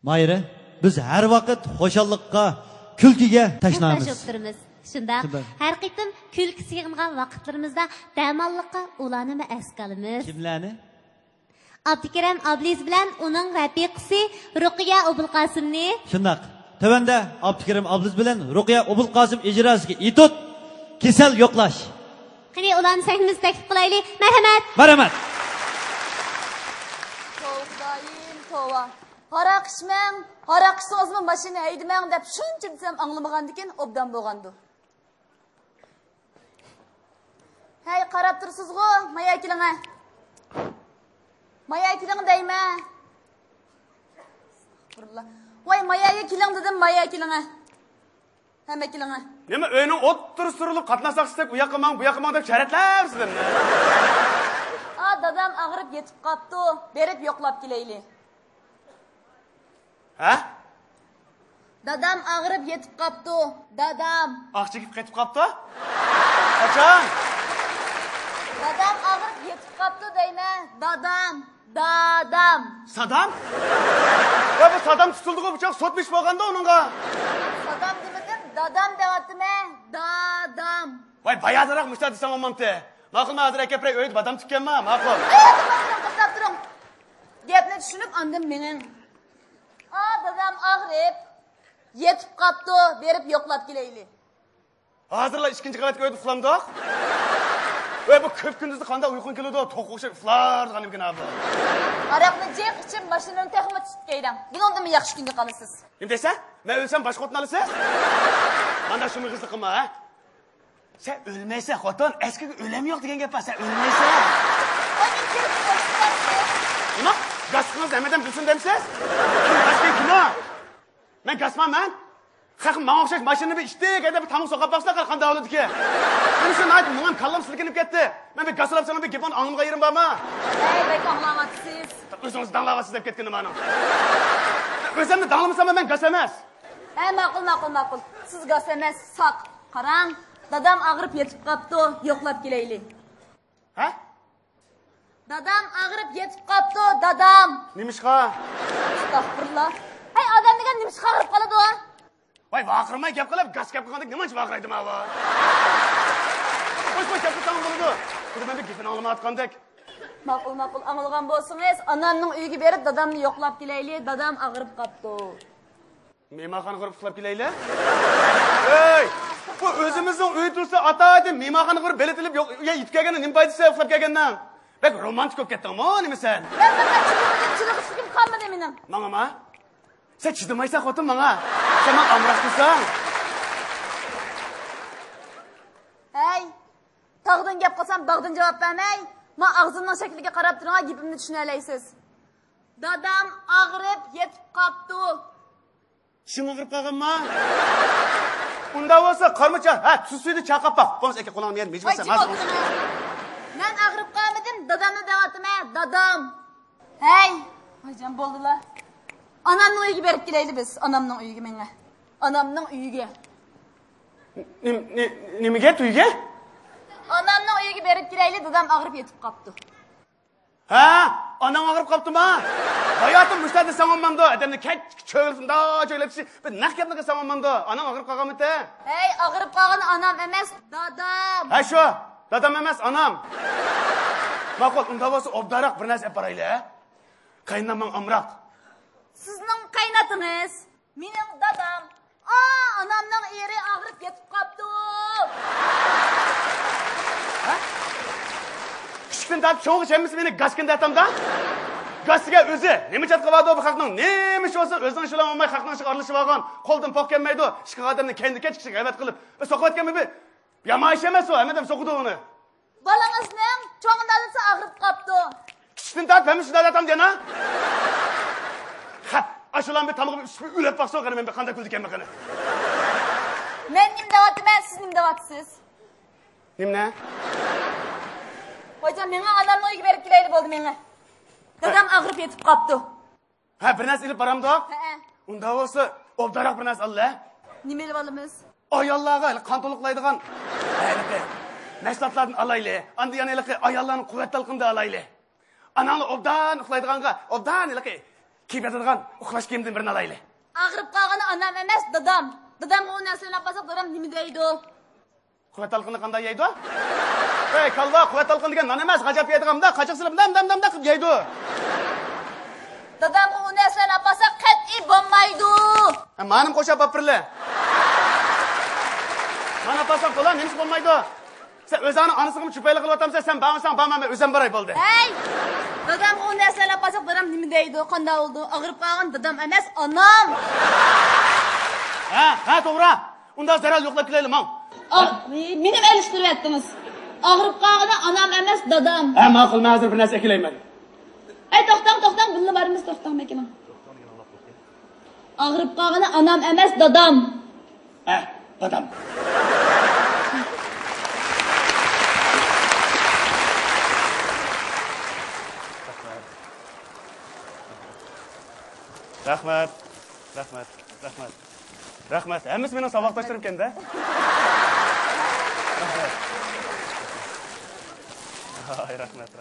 Mayra, biz har vaqt xo'shalliqqa, kulkiga tashnamiz. Shunda har qitim kulki sig'ingan vaqtlarimizda damalliqqa ularni asqalimiz. Kimlarni? Abdukaram Abliz bilan uning rafiqasi Ruqiya Obulqosimni. Shundaq. Tövəndə Abdukaram Abliz bilan Ruqiya Obulqosim ijrosiga etut kasal yo'qlash. Qani ularni sahnimiz taklif qilaylik. Marhamat. Marhamat. Tova. Haraq içmang, haraq içsangizmi mashina haydamang deb shuncha desam anglamagandikin obdan bo'lgandi. Hey, qarab tursiz-ku, maya kilinga. Maya kiling deyma. Voy, mayaga kiling dedim, maya kilinga. Hamma kilinga. Nima uyning o'ttir surilib qatnasaqsiz u yoqqa mang, bu yoqqa mang deb charatlarsiz. Dadam ag'rib yetib qopti, berib yo'qlab kelayli. Ha? Dadam ag'rib yetib qopti, dadam. Aqchigib qaytib qopti? Qachon? Dadam ag'rib yetib qopti deyma, dadam. Dadam. Sadam? Ya bu Sadam tutulduğu bıçak sotmuş bakanda onunla. Sadam demedim, dadam devatime. Dadam. Vay bayağıdarak müşteri sana mantı. Makul mağazara keprek öğüt badam tükenme, makul. To'xtab turing. Gapni tushunib andim mening. Dadam ag'rib yetib qopti, berib yo'qlab kelayli. Hazırla ikinci qavatga öğüt uxlamdoq. Ve bu köp gündüzde kanda uykun keladi, to'q o'xshab uxlar deganim ekan abi. Araqni jek ichib mashinani texma tutgaydan. Buni unda men yaxshi kunga qolasiz. Nima deysan? Men o'lsam boshqa xotin olasiz? Mana shu mig'izli qilma, ha? Sen ölmeysen xotin, eskiga o'lam yo'q degan gap bor. Sen ölmeysen. Nima? Gasqingiz nimadan bilsin demsiz? Gasqin kim? Men gasmanman. Xalq menga o'xshash mashinani bir ishdik, ayda bir tamuq soqab baqsa qanday bo'ladiki? Men shuni aytdim, menga kallam silkinib ketdi. Men bir gaslab sana bir gapon ongimga yerim bormi? Ey, bek anglamaysiz. O'zingiz danglayapsiz deb ketgan nimani? O'zimni danglamasam men gas emas. Ma'qul. Siz gas emas, saq. Qarang, dadam ag'rib yetib qopti, yo'qlab kelayli. Ha? Dadam ag'rib yetib qopti, dadam. Nimishqa? Astag'firullah. Hey, odam degan nimishqa ag'rib qoladi o? Vay vaqirmay gap qilib, gas gap qilganda nimachi vaqiraydi men va? Qo'y gap qilsam bo'ladi. Buni men bir gapini olmayotgandek. Ma'qul, anglagan bo'lsangiz, onamning uyiga berib dadamni yo'qlab kelayli, dadam ag'rib qopti. Mehmonxona qurib uxlab kelayli? Ey! Bu o'zimizning uy tursa ataydi, mehmonxona qurib beletilib yetib kelganda nima foydasi uxlab kelgandan? Bak romantik bo'lib ketdingmi, nima sen? Men chiqib qolmadim mening. Menga sen chidamaysan xotin menga. Sen men amroq qilsan. Hey, tog'dan gap qilsam, bog'dan javob bermay, men og'zimning shakliga qarab turing, gapimni tushuna olasiz. Dadam ag'rib yetib qopti. Shim ag'rib qolganmi? Unda bo'lsa, qarmacha, tuz suyni chaqab baq. Bo'lmasa aka qo'lingni yer mejbursan. Men ag'rib qolmadim, dadamni devatime, dadam. Hey, voyjon bo'ldilar. Anamning uyiga berib kelayli biz, anamning uyiga menga. Anamning uyiga. Nimaga uyga? Anamning uyiga berib kelayli, dadam ag'rib yetib qopti. Ha, onang ag'rib qoptimi? Hayotim mushtadi samonmanda, adamni cho'lsinda, cho'labsi, bir naq gapni samonmanda. Onang ag'rib qolganmi-da? Hey, ag'rib qolgan onam emas, dadam. Ha shu, dadam emas, onam. Ma'qul, unda bo'lsa obdaroq bir narsa borayli, ha? Qaynamam amroq. Sizning qaynatingiz, mening dadam. Onamning eri ag'rib ketib qopti. Ha? Kichikdan tortib cho'g'ish emas meni gaskin datamda? Gaskiga o'zi nima chat qiladi bu xalqning? Nima ish bo'lsa o'zining ishilab olmay xalqning ishiga aralashib olgan, qo'ldan poq kelmaydi. Ishqi odamni kendi kechkicha g'aybat qilib, so'qiyotganmi bu? Yamayish emas u, nima deb so'qidi uni? Bolangizning cho'ngdalisi ag'rib qopti. Kichikdan tortib ham shunday datam dena? Ashulan bir tamamı ülep baksa o kadar ben bir kanda kulduk emme kanı. Men nim davatım, siz nim davatsız. Nim ne? Hocam menga anamning uyiga berib kelayli bo'ldi menga. Dadam ag'rib yetib qopti. Ha, bir narsa ilib baramdi? Unda bo'lsa, obdaroq bir narsa Allah. Nima ilib olamiz? Ayollarga qon to'liqlaydigan mahsulotlarni alayli. Anda yana ayollarning quvvatliligini alayli. Anani obdan uxlaydiganga, obdan kiyib yotadigan uxlash kiyimdan birini alayli. Og'rib qolgani onam emas, dadam. Dadamga u narsani olib dadam nima deydi? Quvvat talqini qanday yeydi? Ey, kalva, quvvat talqini degan non emas, g'ajab yeydiganda, qachiq silib dam qilib yeydi. Dadamga u narsani olib qat'iy bo'lmaydi. Menim qo'shab bapirli. Mana pasaq bo'lar, nima bo'lmaydi? Sen o'zingni onasiga chupayli qilib o'tamsan, sen ba'msan, ba'mman, o'zim boray bo'ldi. Hey! Dadam u narsani olib dadam nima deydi? Qanday bo'ldi? Og'rib qolgan dadam emas, onam. Ha, to'g'ri. Unda zarar yo'qlab kelaylik, men. Meni elishtiryaptingiz. Og'rib qolgani onam emas, dadam. Ma'qul, men hozir bir narsa kelayman. Ey, to'xtang, bulla barimiz to'xtang makina. Og'rib qolgani onam emas, dadam. Dadam. Rahmat. Hammasi meni saboqdoshlarim ekan-da. Rahmat.